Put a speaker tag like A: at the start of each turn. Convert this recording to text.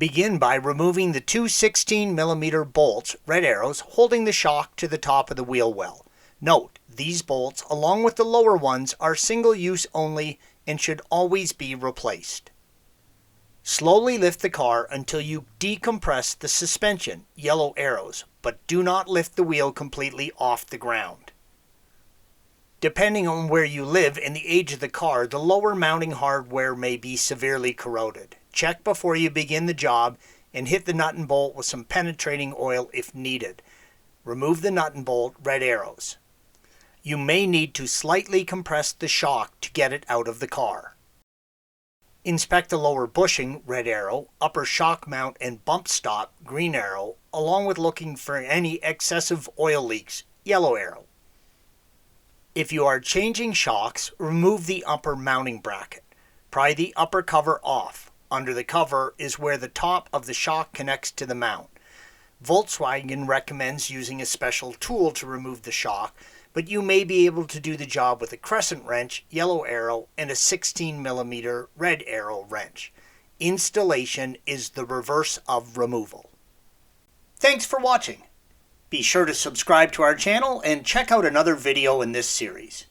A: Begin by removing the two 16mm bolts, red arrows, holding the shock to the top of the wheel well. Note, these bolts, along with the lower ones, are single-use only and should always be replaced. Slowly lift the car until you decompress the suspension, yellow arrows, but do not lift the wheel completely off the ground. Depending on where you live and the age of the car, the lower mounting hardware may be severely corroded. Check before you begin the job and hit the nut and bolt with some penetrating oil if needed. Remove the nut and bolt, red arrows. You may need to slightly compress the shock to get it out of the car. Inspect the lower bushing, red arrow, upper shock mount and bump stop, green arrow, along with looking for any excessive oil leaks, yellow arrow. If you are changing shocks, remove the upper mounting bracket. Pry the upper cover off. Under the cover is where the top of the shock connects to the mount. Volkswagen recommends using a special tool to remove the shock, but you may be able to do the job with a crescent wrench, yellow arrow, and a 16mm red arrow wrench. Installation is the reverse of removal. Thanks for watching. Be sure to subscribe to our channel and check out another video in this series.